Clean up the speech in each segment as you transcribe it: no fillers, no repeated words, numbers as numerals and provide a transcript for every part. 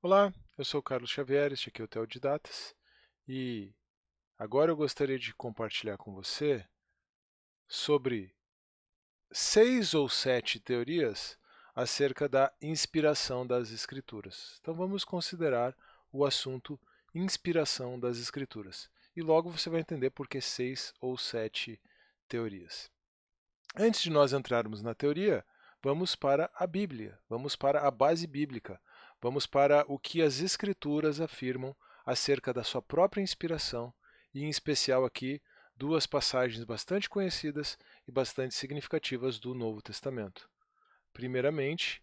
Olá, eu sou o Carlos Xavier, este aqui é o Teodidatas e agora eu gostaria de compartilhar com você sobre 6 ou 7 teorias acerca da inspiração das Escrituras. Então vamos considerar o assunto inspiração das Escrituras e logo você vai entender por que 6 ou 7 teorias. Antes de nós entrarmos na teoria, vamos para a Bíblia, vamos para a base bíblica, vamos para o que as Escrituras afirmam acerca da sua própria inspiração, e em especial aqui duas passagens bastante conhecidas e bastante significativas do Novo Testamento. Primeiramente,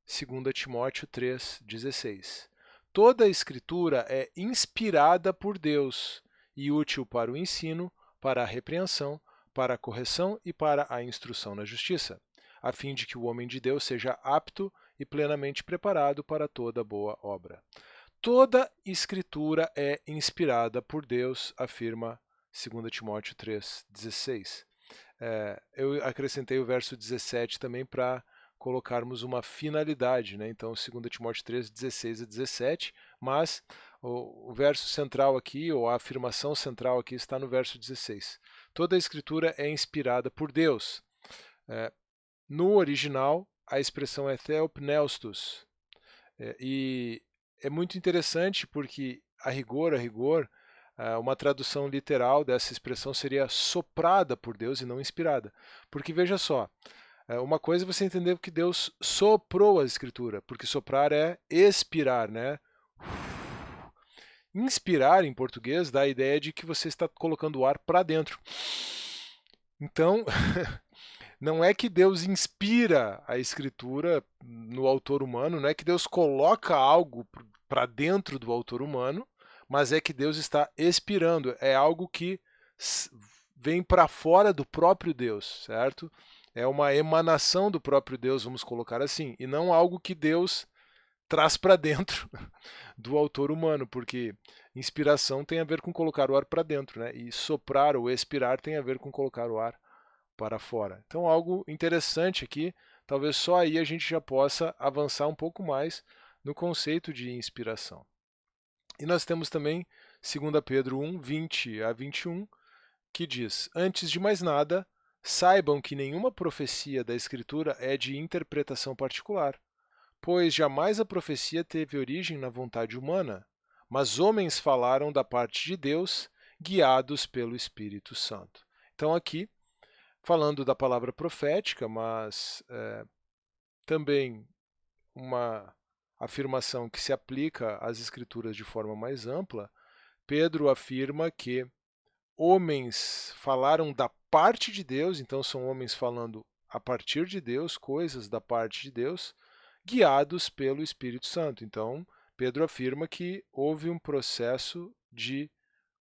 2 Timóteo 3,16. Toda a Escritura é inspirada por Deus e útil para o ensino, para a repreensão, para a correção e para a instrução na justiça, a fim de que o homem de Deus seja apto e plenamente preparado para toda boa obra. Toda Escritura é inspirada por Deus, afirma 2 Timóteo 3,16. Eu acrescentei o verso 17 também para colocarmos uma finalidade, né? Então, 2 Timóteo 3, 16 a 17, mas o verso central aqui, ou a afirmação central aqui, está no verso 16. Toda a Escritura é inspirada por Deus. No original, a expressão é theopneustos, e é muito interessante porque, a rigor, uma tradução literal dessa expressão seria soprada por Deus e não inspirada. Porque veja só, uma coisa é você entender que Deus soprou a escritura, porque soprar é expirar, né? Inspirar em português dá a ideia de que você está colocando o ar para dentro. Então, não é que Deus inspira a escritura no autor humano, não é que Deus coloca algo para dentro do autor humano, mas é que Deus está expirando, é algo que vem para fora do próprio Deus, certo? É uma emanação do próprio Deus, vamos colocar assim, e não algo que Deus traz para dentro do autor humano, porque inspiração tem a ver com colocar o ar para dentro, né? E soprar ou expirar tem a ver com colocar o ar para fora. Então, algo interessante aqui, talvez só aí a gente já possa avançar um pouco mais no conceito de inspiração. E nós temos também 2 Pedro 1, 20 a 21, que diz: Antes de mais nada, saibam que nenhuma profecia da Escritura é de interpretação particular, pois jamais a profecia teve origem na vontade humana, mas homens falaram da parte de Deus, guiados pelo Espírito Santo. Então, aqui, falando da palavra profética, mas também uma afirmação que se aplica às Escrituras de forma mais ampla, Pedro afirma que homens falaram da parte de Deus, então são homens falando a partir de Deus, coisas da parte de Deus, guiados pelo Espírito Santo. Então, Pedro afirma que houve um processo de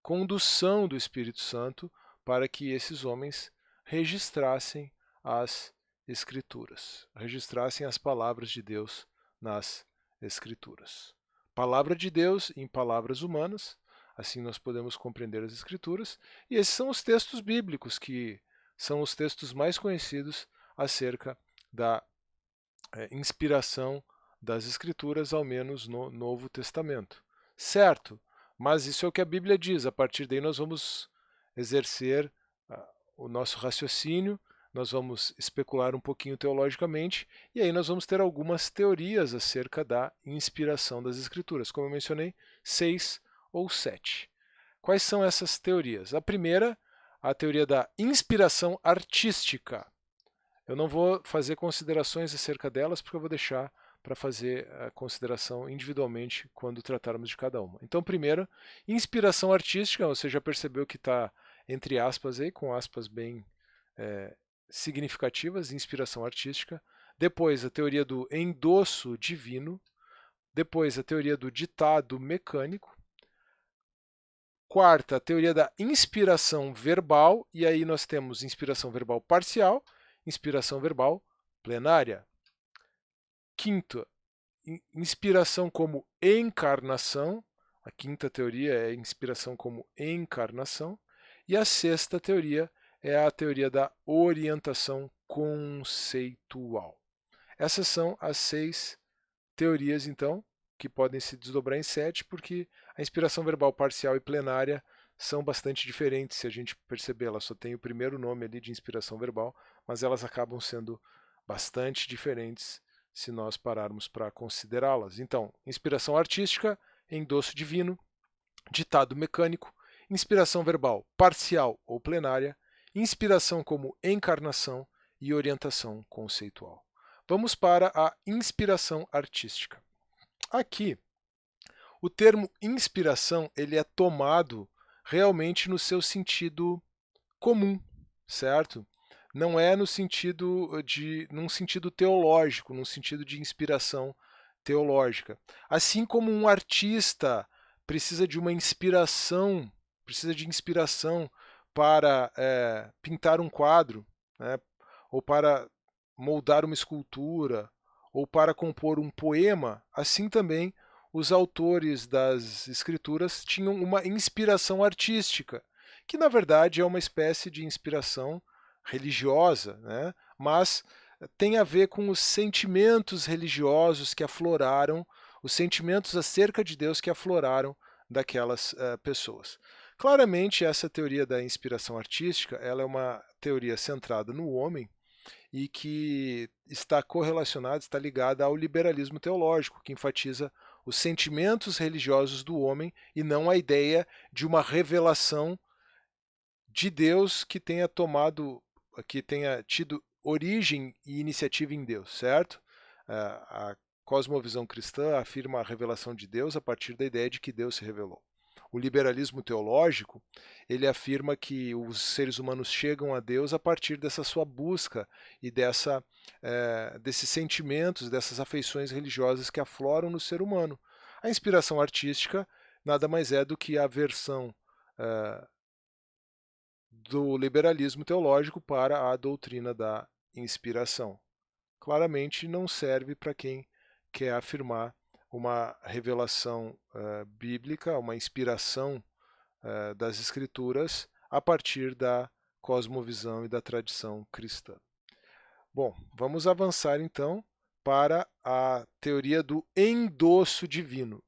condução do Espírito Santo para que esses homens registrassem as Escrituras, registrassem as palavras de Deus nas Escrituras. Palavra de Deus em palavras humanas, assim nós podemos compreender as Escrituras, e esses são os textos bíblicos, que são os textos mais conhecidos acerca da inspiração das Escrituras, ao menos no Novo Testamento. Certo, mas isso é o que a Bíblia diz. A partir daí nós vamos exercer o nosso raciocínio, nós vamos especular um pouquinho teologicamente, e aí nós vamos ter algumas teorias acerca da inspiração das Escrituras. Como eu mencionei, 6 ou 7. Quais são essas teorias? A primeira, a teoria da inspiração artística. Eu não vou fazer considerações acerca delas, porque eu vou deixar para fazer a consideração individualmente quando tratarmos de cada uma. Então, primeiro, inspiração artística, você já percebeu que está entre aspas aí, com aspas bem significativas, inspiração artística. Depois, a teoria do endosso divino. Depois, a teoria do ditado mecânico. Quarta, a teoria da inspiração verbal, e aí nós temos inspiração verbal parcial, inspiração verbal plenária. Quinto, inspiração como encarnação. A quinta teoria é inspiração como encarnação. E a sexta teoria é a teoria da orientação conceitual. Essas são as 6 teorias, então, que podem se desdobrar em 7, porque a inspiração verbal parcial e plenária são bastante diferentes, se a gente perceber. Ela só tem o primeiro nome ali de inspiração verbal, mas elas acabam sendo bastante diferentes se nós pararmos para considerá-las. Então, inspiração artística, endosso divino, ditado mecânico, inspiração verbal parcial ou plenária, inspiração como encarnação e orientação conceitual. Vamos para a inspiração artística. Aqui, o termo inspiração ele é tomado realmente no seu sentido comum, certo? Não é no sentido num sentido teológico, num sentido de inspiração teológica. Assim como um artista precisa de uma inspiração, precisa de inspiração para pintar um quadro, né, ou para moldar uma escultura, ou para compor um poema, assim também os autores das escrituras tinham uma inspiração artística, que na verdade é uma espécie de inspiração religiosa, né? Mas tem a ver com os sentimentos religiosos que afloraram, os sentimentos acerca de Deus que afloraram daquelas pessoas. Claramente, essa teoria da inspiração artística ela é uma teoria centrada no homem e que está correlacionada, está ligada ao liberalismo teológico, que enfatiza os sentimentos religiosos do homem e não a ideia de uma revelação de Deus que tenha tido origem e iniciativa em Deus, certo? A cosmovisão cristã afirma a revelação de Deus a partir da ideia de que Deus se revelou. O liberalismo teológico, ele afirma que os seres humanos chegam a Deus a partir dessa sua busca e desses sentimentos, dessas afeições religiosas que afloram no ser humano. A inspiração artística nada mais é do que a versão do liberalismo teológico para a doutrina da inspiração. Claramente não serve para quem quer afirmar uma revelação bíblica, uma inspiração das escrituras a partir da cosmovisão e da tradição cristã. Bom, vamos avançar então para a teoria do endosso divino.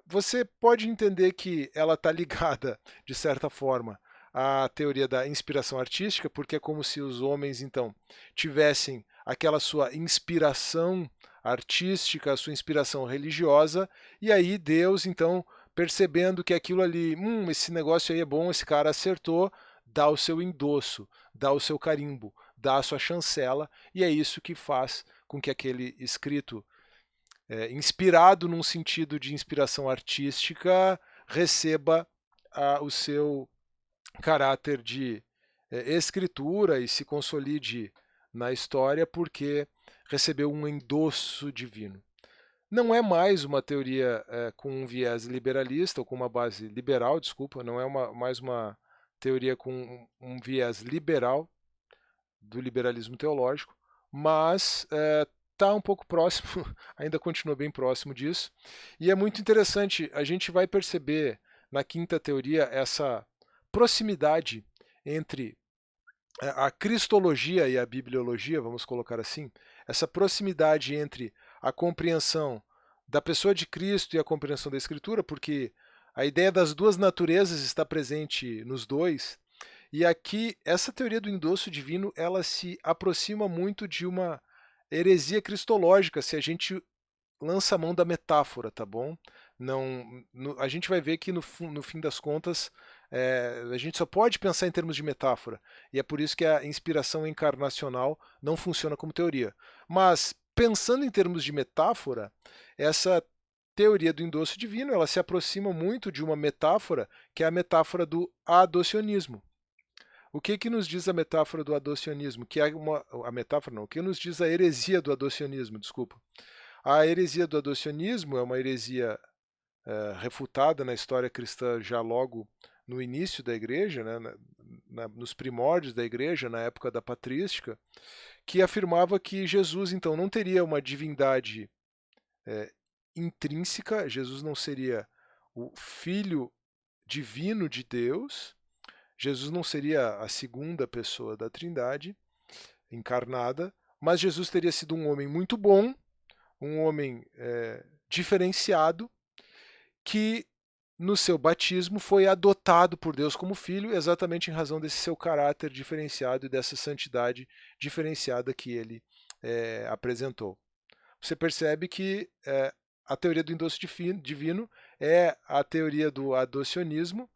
Você pode entender que ela está ligada, de certa forma, à teoria da inspiração artística, porque é como se os homens, então, tivessem aquela sua inspiração artística, a sua inspiração religiosa, e aí Deus, então, percebendo que aquilo ali, esse negócio aí é bom, esse cara acertou, dá o seu endosso, dá o seu carimbo, dá a sua chancela, e é isso que faz com que aquele escrito inspirado num sentido de inspiração artística, receba o seu caráter de escritura e se consolide na história porque recebeu um endosso divino. Não é mais uma teoria com um viés liberalista, ou com uma base liberal, desculpa, não é mais uma teoria com um viés liberal do liberalismo teológico, mas está um pouco próximo, ainda continua bem próximo disso. E é muito interessante, a gente vai perceber na quinta teoria essa proximidade entre a cristologia e a bibliologia, vamos colocar assim, essa proximidade entre a compreensão da pessoa de Cristo e a compreensão da Escritura, porque a ideia das duas naturezas está presente nos dois, e aqui essa teoria do endosso divino ela se aproxima muito de uma heresia cristológica se a gente lança a mão da metáfora, tá bom? A gente vai ver que no fim das contas a gente só pode pensar em termos de metáfora, e é por isso que a inspiração encarnacional não funciona como teoria. Mas, pensando em termos de metáfora, essa teoria do endosso divino ela se aproxima muito de uma metáfora, que é a metáfora do adocionismo. O que nos diz a metáfora do adocionismo? A metáfora não, o que nos diz a heresia do adocionismo, desculpa. A heresia do adocionismo é uma heresia refutada na história cristã já logo no início da igreja, né, nos primórdios da igreja, na época da patrística, que afirmava que Jesus então não teria uma divindade intrínseca, Jesus não seria o Filho divino de Deus, Jesus não seria a segunda pessoa da Trindade encarnada, mas Jesus teria sido um homem muito bom, um homem diferenciado que no seu batismo foi adotado por Deus como filho, exatamente em razão desse seu caráter diferenciado e dessa santidade diferenciada que ele apresentou. Você percebe que a teoria do endosso divino é a teoria do adocionismo,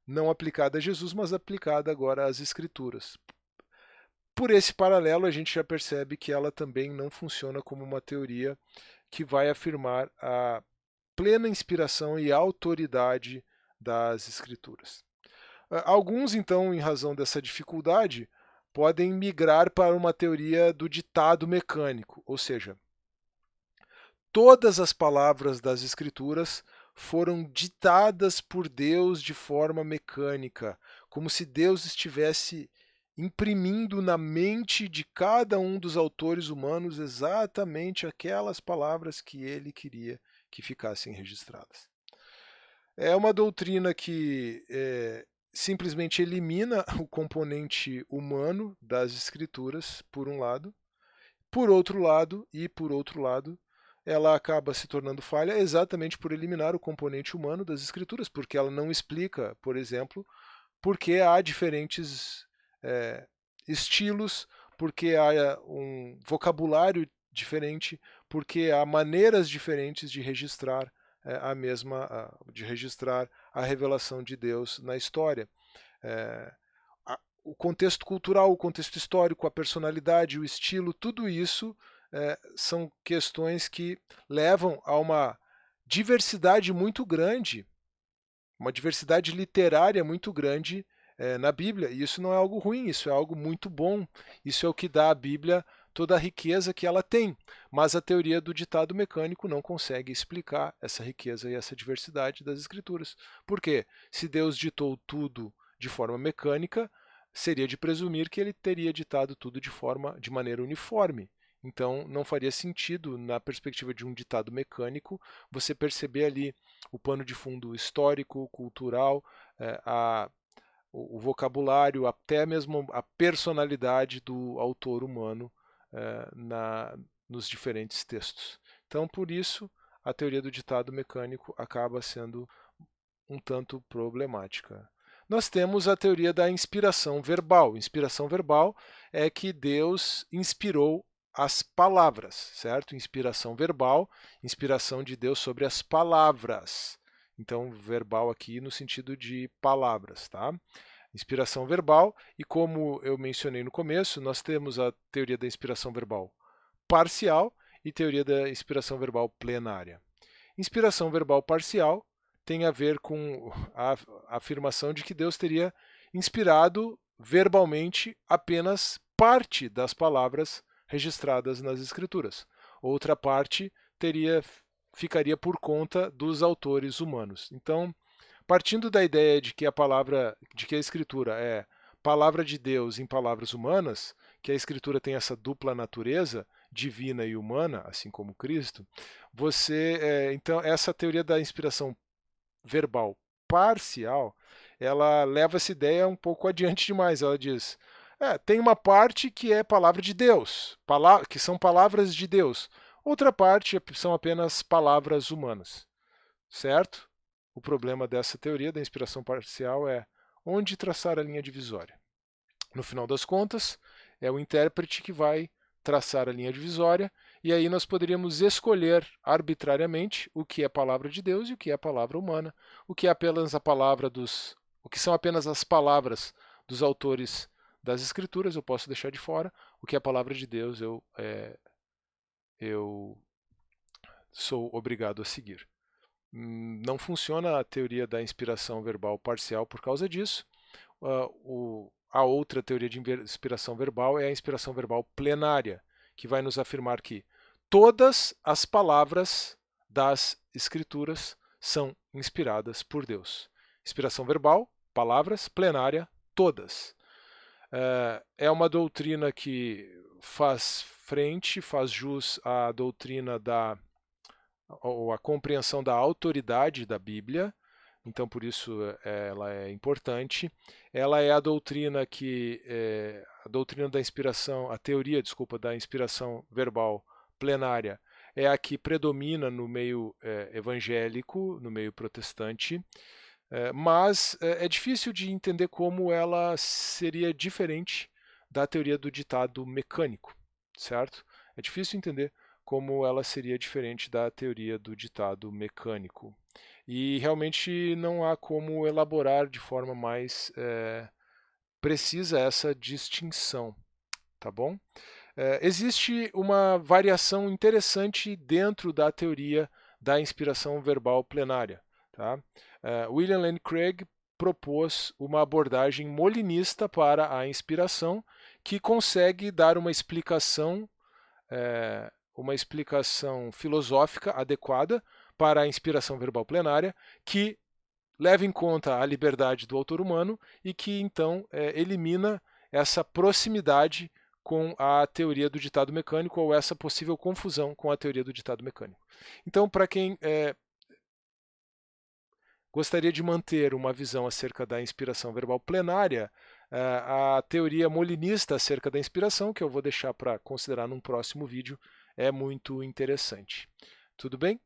não aplicada a Jesus, mas aplicada agora às Escrituras. Por esse paralelo, a gente já percebe que ela também não funciona como uma teoria que vai afirmar a plena inspiração e autoridade das Escrituras. Alguns, então, em razão dessa dificuldade, podem migrar para uma teoria do ditado mecânico, ou seja, todas as palavras das Escrituras foram ditadas por Deus de forma mecânica, como se Deus estivesse imprimindo na mente de cada um dos autores humanos exatamente aquelas palavras que ele queria que ficassem registradas. É uma doutrina que simplesmente elimina o componente humano das Escrituras, por um lado. Por outro lado, ela acaba se tornando falha exatamente por eliminar o componente humano das Escrituras, porque ela não explica, por exemplo, por que há diferentes estilos, porque há um vocabulário diferente, porque há maneiras diferentes de registrar de registrar a revelação de Deus na história. O contexto cultural, o contexto histórico, a personalidade, o estilo, tudo isso são questões que levam a uma diversidade muito grande, uma diversidade literária muito grande na Bíblia. E isso não é algo ruim, isso é algo muito bom. Isso é o que dá à Bíblia toda a riqueza que ela tem. Mas a teoria do ditado mecânico não consegue explicar essa riqueza e essa diversidade das Escrituras. Por quê? Se Deus ditou tudo de forma mecânica, seria de presumir que ele teria ditado tudo de maneira uniforme. Então, não faria sentido, na perspectiva de um ditado mecânico, você perceber ali o pano de fundo histórico, cultural, o vocabulário, até mesmo a personalidade do autor humano nos diferentes textos. Então, por isso, a teoria do ditado mecânico acaba sendo um tanto problemática. Nós temos a teoria da inspiração verbal. Inspiração verbal é que Deus inspirou as palavras, certo? Inspiração verbal, inspiração de Deus sobre as palavras. Então, verbal aqui no sentido de palavras, tá? Inspiração verbal, e como eu mencionei no começo, nós temos a teoria da inspiração verbal parcial e teoria da inspiração verbal plenária. Inspiração verbal parcial tem a ver com a afirmação de que Deus teria inspirado verbalmente apenas parte das palavras registradas nas Escrituras. Outra parte ficaria por conta dos autores humanos. Então, partindo da ideia de que a Escritura é palavra de Deus em palavras humanas, que a Escritura tem essa dupla natureza, divina e humana, assim como Cristo, então essa teoria da inspiração verbal parcial, ela leva essa ideia um pouco adiante demais. Ela diz: tem uma parte que é palavra de Deus, que são palavras de Deus. Outra parte são apenas palavras humanas, certo? O problema dessa teoria da inspiração parcial é onde traçar a linha divisória. No final das contas, é o intérprete que vai traçar a linha divisória, e aí nós poderíamos escolher arbitrariamente o que é palavra de Deus e o que é palavra humana, o que são apenas as palavras dos autores das Escrituras, eu posso deixar de fora, o que é palavra de Deus eu sou obrigado a seguir. Não funciona a teoria da inspiração verbal parcial por causa disso. A outra teoria de inspiração verbal é a inspiração verbal plenária, que vai nos afirmar que todas as palavras das Escrituras são inspiradas por Deus. Inspiração verbal, palavras, plenária, todas. É uma doutrina que faz jus à doutrina ou à compreensão da autoridade da Bíblia. Então, por isso, ela é importante. Ela é a doutrina a teoria, da inspiração verbal plenária. é a que predomina no meio evangélico, no meio protestante, mas é difícil de entender como ela seria diferente da teoria do ditado mecânico, certo? É difícil entender como ela seria diferente da teoria do ditado mecânico. E realmente não há como elaborar de forma mais precisa essa distinção, tá bom? Existe uma variação interessante dentro da teoria da inspiração verbal plenária. Tá? William Lane Craig propôs uma abordagem molinista para a inspiração que consegue dar uma explicação filosófica adequada para a inspiração verbal plenária que leva em conta a liberdade do autor humano e que então elimina essa proximidade com a teoria do ditado mecânico ou essa possível confusão com a teoria do ditado mecânico. Então, para quem gostaria de manter uma visão acerca da inspiração verbal plenária, a teoria molinista acerca da inspiração, que eu vou deixar para considerar num próximo vídeo, é muito interessante. Tudo bem?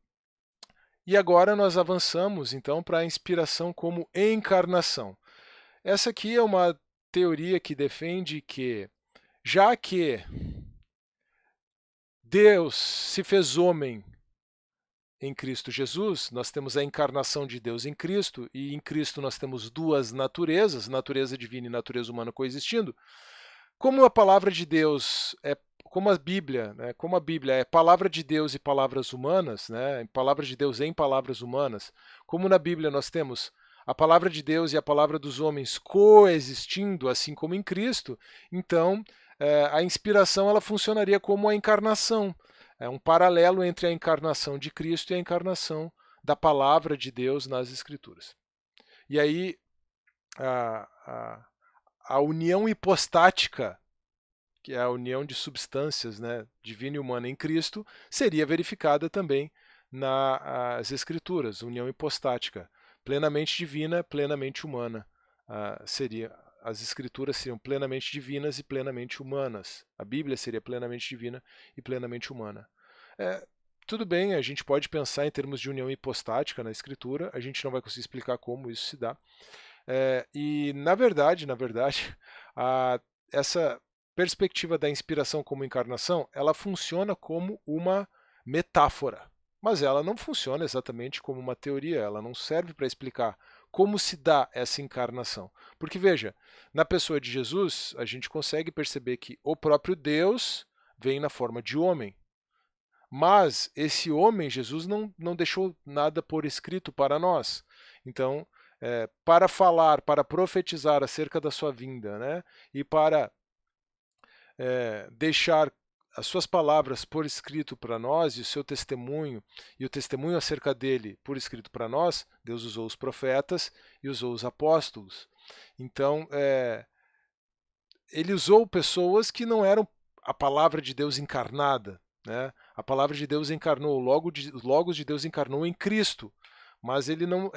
E agora nós avançamos então para a inspiração como encarnação. Essa aqui é uma teoria que defende que, já que Deus se fez homem em Cristo Jesus, nós temos a encarnação de Deus em Cristo, e em Cristo nós temos duas naturezas, natureza divina e natureza humana coexistindo. Como a palavra de Deus como a Bíblia é palavra de Deus e palavras humanas, palavra de Deus em palavras humanas, como na Bíblia nós temos a palavra de Deus e a palavra dos homens coexistindo, assim como em Cristo, então a inspiração ela funcionaria como a encarnação. É um paralelo entre a encarnação de Cristo e a encarnação da palavra de Deus nas Escrituras. E aí a união hipostática, que é a união de substâncias, divina e humana em Cristo, seria verificada também nas Escrituras, união hipostática, plenamente divina, plenamente humana. As Escrituras seriam plenamente divinas e plenamente humanas. A Bíblia seria plenamente divina e plenamente humana. Tudo bem, a gente pode pensar em termos de união hipostática na Escritura, a gente não vai conseguir explicar como isso se dá. E, na verdade, essa perspectiva da inspiração como encarnação, ela funciona como uma metáfora, mas ela não funciona exatamente como uma teoria, ela não serve para explicar como se dá essa encarnação. Porque, veja, na pessoa de Jesus, a gente consegue perceber que o próprio Deus vem na forma de homem. Mas esse homem, Jesus, não deixou nada por escrito para nós. Então, para falar, para profetizar acerca da sua vinda, e para deixar as suas palavras por escrito para nós e o seu testemunho e o testemunho acerca dele por escrito para nós, Deus usou os profetas e usou os apóstolos. Então, ele usou pessoas que não eram a palavra de Deus encarnada. A palavra de Deus encarnou, o Logos de Deus encarnou em Cristo, mas ele não,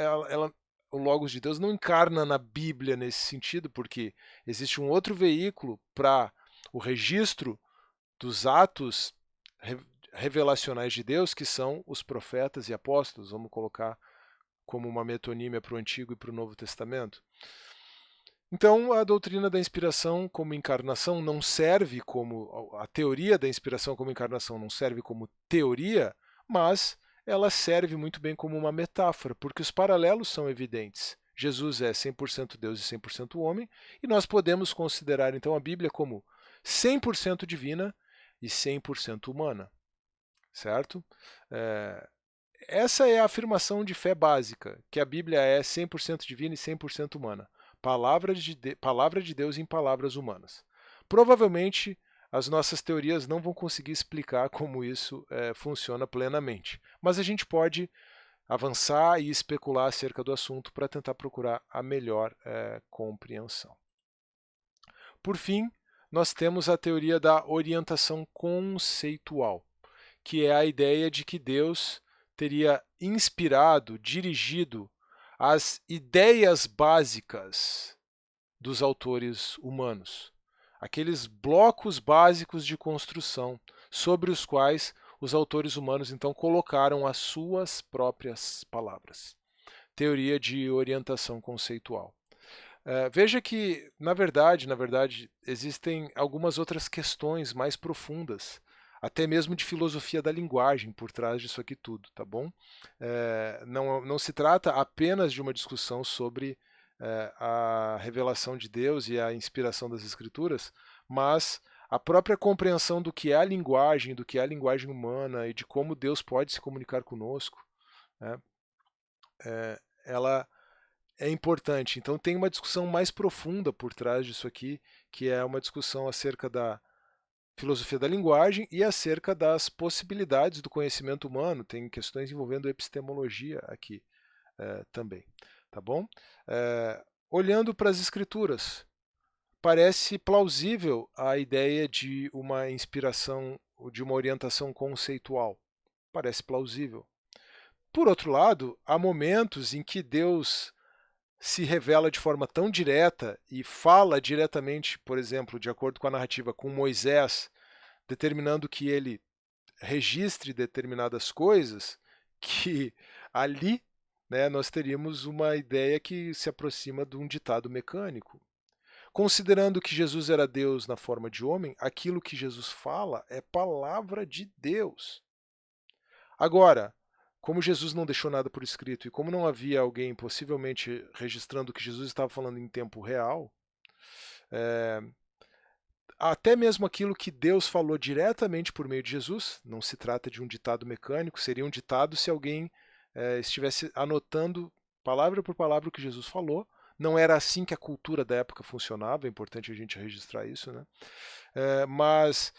o Logos de Deus não encarna na Bíblia nesse sentido, porque existe um outro veículo para o registro dos atos revelacionais de Deus, que são os profetas e apóstolos. Vamos colocar como uma metonímia para o Antigo e para o Novo Testamento. Então, a doutrina da inspiração como encarnação não serve como... A teoria da inspiração como encarnação não serve como teoria, mas ela serve muito bem como uma metáfora, porque os paralelos são evidentes. Jesus é 100% Deus e 100% homem, e nós podemos considerar, então, a Bíblia como 100% divina e 100% humana, certo? Essa é a afirmação de fé básica, que a Bíblia é 100% divina e 100% humana. Palavra de Deus em palavras humanas. Provavelmente, as nossas teorias não vão conseguir explicar como isso funciona plenamente, mas a gente pode avançar e especular acerca do assunto para tentar procurar a melhor compreensão. Por fim, nós temos a teoria da orientação conceitual, que é a ideia de que Deus teria inspirado, dirigido as ideias básicas dos autores humanos, aqueles blocos básicos de construção sobre os quais os autores humanos então colocaram as suas próprias palavras. Teoria de orientação conceitual. Veja que, na verdade, existem algumas outras questões mais profundas, até mesmo de filosofia da linguagem por trás disso aqui tudo, tá bom? Não se trata apenas de uma discussão sobre a revelação de Deus e a inspiração das Escrituras, mas a própria compreensão do que é a linguagem humana e de como Deus pode se comunicar conosco, né? Ela é importante. Então tem uma discussão mais profunda por trás disso aqui, que é uma discussão acerca da filosofia da linguagem e acerca das possibilidades do conhecimento humano. Tem questões envolvendo epistemologia aqui também, tá bom? Olhando para as escrituras, parece plausível a ideia de uma inspiração, de uma orientação conceitual. Parece plausível. Por outro lado, há momentos em que Deus se revela de forma tão direta e fala diretamente, por exemplo, de acordo com a narrativa, com Moisés, determinando que ele registre determinadas coisas, que ali, né, nós teríamos uma ideia que se aproxima de um ditado mecânico. Considerando que Jesus era Deus na forma de homem, aquilo que Jesus fala é palavra de Deus. Agora, como Jesus não deixou nada por escrito e como não havia alguém possivelmente registrando que Jesus estava falando em tempo real, até mesmo aquilo que Deus falou diretamente por meio de Jesus, não se trata de um ditado mecânico, seria um ditado se alguém estivesse anotando palavra por palavra o que Jesus falou. Não era assim que a cultura da época funcionava, é importante a gente registrar isso, né? Mas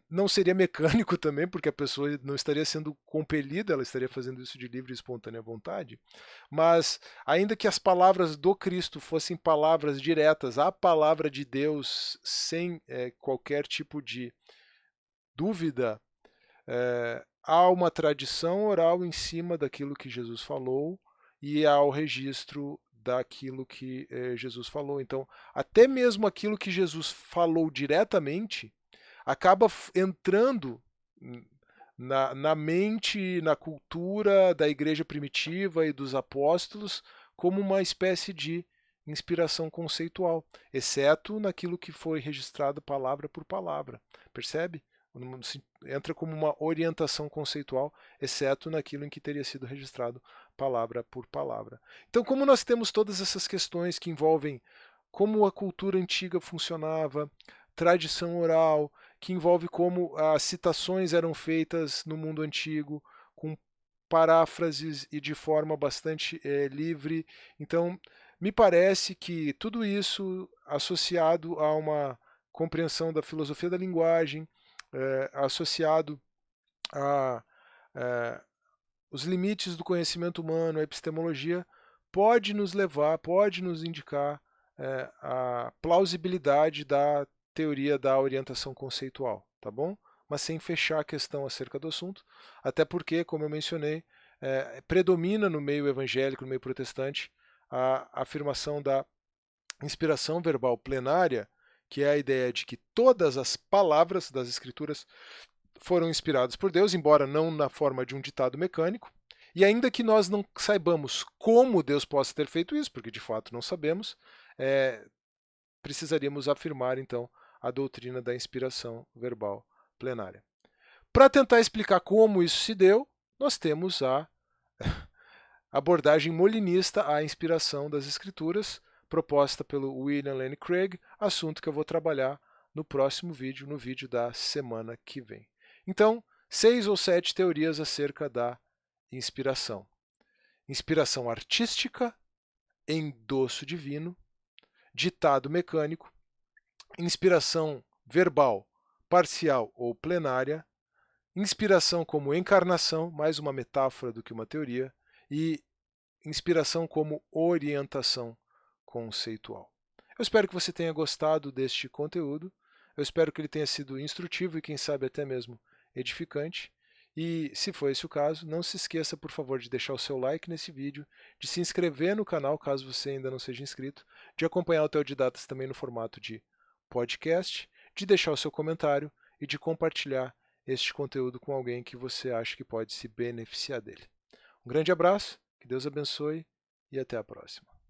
não seria mecânico também, porque a pessoa não estaria sendo compelida, ela estaria fazendo isso de livre e espontânea vontade. Mas, ainda que as palavras do Cristo fossem palavras diretas à palavra de Deus, sem qualquer tipo de dúvida, há uma tradição oral em cima daquilo que Jesus falou e há o registro daquilo que Jesus falou. Então, até mesmo aquilo que Jesus falou diretamente acaba entrando na mente, na cultura da igreja primitiva e dos apóstolos como uma espécie de inspiração conceitual, exceto naquilo que foi registrado palavra por palavra. Percebe? Entra como uma orientação conceitual, exceto naquilo em que teria sido registrado palavra por palavra. Então, como nós temos todas essas questões que envolvem como a cultura antiga funcionava, tradição oral, que envolve como as citações eram feitas no mundo antigo, com paráfrases e de forma bastante livre. Então, me parece que tudo isso, associado a uma compreensão da filosofia da linguagem, associado a os limites do conhecimento humano, a epistemologia, pode nos levar, pode nos indicar a plausibilidade da teoria da orientação conceitual, tá bom? Mas sem fechar a questão acerca do assunto, até porque, como eu mencionei, predomina no meio evangélico, no meio protestante, a afirmação da inspiração verbal plenária, que é a ideia de que todas as palavras das Escrituras foram inspiradas por Deus, embora não na forma de um ditado mecânico, e ainda que nós não saibamos como Deus possa ter feito isso, porque de fato não sabemos, precisaríamos afirmar então a doutrina da inspiração verbal plenária. Para tentar explicar como isso se deu, nós temos a abordagem molinista à inspiração das Escrituras, proposta pelo William Lane Craig, assunto que eu vou trabalhar no próximo vídeo, no vídeo da semana que vem. Então, 6 ou 7 teorias acerca da inspiração. Inspiração artística, endosso divino, ditado mecânico, inspiração verbal, parcial ou plenária, inspiração como encarnação, mais uma metáfora do que uma teoria, e inspiração como orientação conceitual. Eu espero que você tenha gostado deste conteúdo, eu espero que ele tenha sido instrutivo e quem sabe até mesmo edificante. E se for esse o caso, não se esqueça, por favor, de deixar o seu like nesse vídeo, de se inscrever no canal caso você ainda não seja inscrito, de acompanhar o Teodidatas também no formato de podcast, de deixar o seu comentário e de compartilhar este conteúdo com alguém que você acha que pode se beneficiar dele. Um grande abraço, que Deus abençoe e até a próxima.